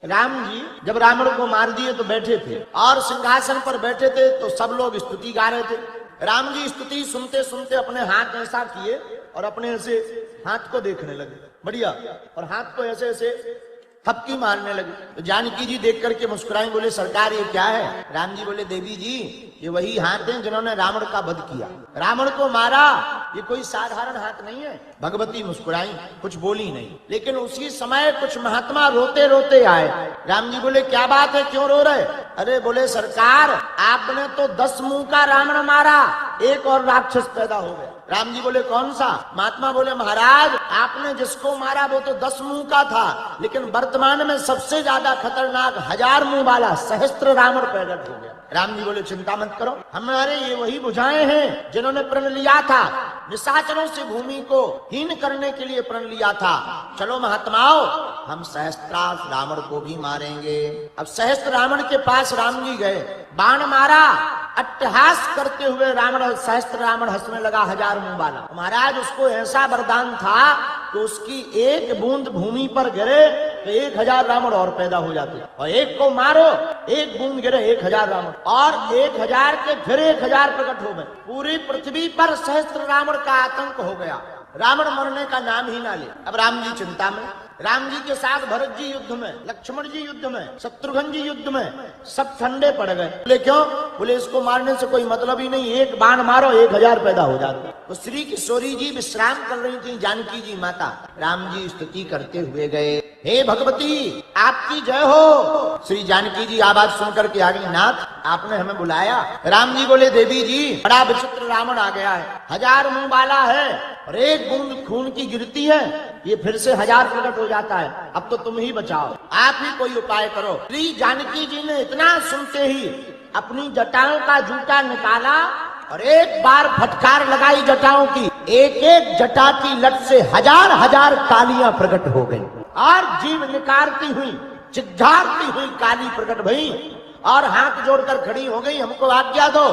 राम जी जब रावण को मार दिए तो बैठे थे और सिंहासन पर बैठे थे तो सब लोग स्तुति गा रहे थे। राम जी स्तुति सुनते सुनते अपने हाथ ऐसा किए और अपने ऐसे हाथ को देखने लगे, बढ़िया, और हाथ को ऐसे ऐसे थपकी मारने लगे। तो जानकी जी देख करके मुस्कुराए, बोले सरकार ये क्या है? राम जी बोले देवी जी ये वही हाथ हैं जिन्होंने रावण का वध किया, रावण को मारा, ये कोई साधारण हाथ नहीं है। भगवती मुस्कुराई, कुछ बोली नहीं, लेकिन उसी समय कुछ महात्मा रोते रोते आए। राम जी बोले क्या बात है, क्यों रो रहे? अरे बोले सरकार आपने तो 10 मुंह का रावण मारा, एक और राक्षस पैदा हो गया। राम जी बोले कौन सा? महात्मा बोले महाराज आपने जिसको मारा वो तो 10 मुंह का था, लेकिन वर्तमान में सबसे ज्यादा खतरनाक 1000 मुंह वाला सहस्त्र रावण प्रकट हो गया। राम जी बोले चिंता मत करो, हमारे ये वही भुजाएं हैं जिन्होंने प्रण लिया था, निशाचरों से भूमि को हीन करने के लिए प्रण लिया था। चलो महात्माओं हम सहस्त्रार रावण को भी मारेंगे। अब सहस्त्र रावण के पास राम जी गए, बाण मारा, अट्टहास करते हुए रावण सहस्त्र रावण हंसने लगा 1000 मुंह वाला। महाराज उसको ऐसा वरदान था कि उसकी एक बूंद भूमि पर गिरे तो 1000 रावण और पैदा हो जाते, और एक को मारो एक बूंद गिरे 1000 रावण, और 1000 के फिर 1000 प्रकट हो गए। पूरी पृथ्वी पर सहस्त्र रावण का आतंक हो गया, रावण मरने का नाम ही ना ले। अब राम जी चिंता में, राम जी के साथ भरत जी युद्ध में, लक्ष्मण जी युद्ध में, शत्रुघ्न जी युद्ध में, सब ठंडे पड़ गए। बोले क्यों? बोले इसको मारने से कोई मतलब ही नहीं, एक बाण मारो 1000 पैदा हो जाते। तो श्री किशोरी जी विश्राम कर रही थी, जानकी जी माता। राम जी स्तुति करते हुए गए, हे भगवती आपकी जय हो। श्री जानकी जी आवाज सुनकर के आ गई, नाथ आपने हमें बुलाया? राम जी बोले देवी जी बड़ा विचित्र रावण आ गया है, 1000 मुंह वाला है और एक बूंद खून की गिरती है, ये फिर से 1000 प्रकट हो जाता है। अब तो तुम ही बचाओ, आप ही कोई उपाय करो। श्री जानकी जी ने इतना सुनते ही अपनी जटाओं का जूता निकाला और एक बार फटकार लगाई जटाओं की, एक एक जटा की लट से 1000 कालियां प्रकट हो गई और जीव निकारती हुई चिल्लाती हुई काली प्रकट भई और हाथ जोड़कर खड़ी हो गई, हमको आज्ञा दो।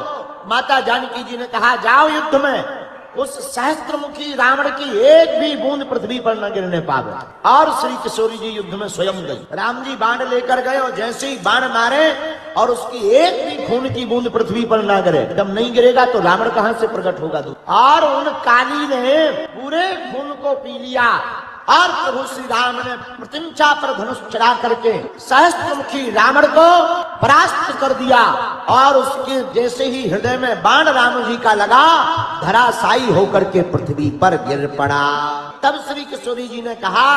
माता जानकी जी ने कहा जाओ युद्ध में उस सहस्त्रमुखी रावण की एक भी बूंद पृथ्वी पर न गिरने पावे। और श्री किशोरी जी युद्ध में स्वयं गई। राम जी बाण लेकर गए और जैसे ही बाण मारे और उसकी एक भी खून की बूंद पृथ्वी पर ना गिरे, जब नहीं गिरेगा तो रावण कहां से प्रकट होगा? और उन काली ने पूरे खून को पी लिया और प्रभु श्री राम ने प्रतिंचा पर धनुष चढ़ा करके सहस्त्रमुखी रावण को परास्त कर दिया और उसके जैसे ही हृदय में बाण राम जी का लगा, धराशायी होकर के पृथ्वी पर गिर पड़ा। तब श्री किशोरी जी ने कहा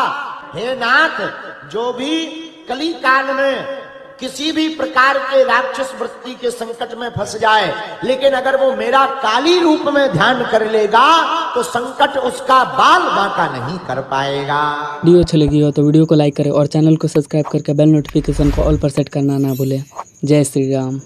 हे नाथ, जो भी कली काल में किसी भी प्रकार के राक्षस वृत्ति के संकट में फंस जाए, लेकिन अगर वो मेरा काली रूप में ध्यान कर लेगा तो संकट उसका बाल बांका नहीं कर पाएगा। वीडियो अच्छी लगी हो तो वीडियो को लाइक करें और चैनल को सब्सक्राइब करके बेल नोटिफिकेशन को ऑल पर सेट करना ना भूलें। जय श्री राम।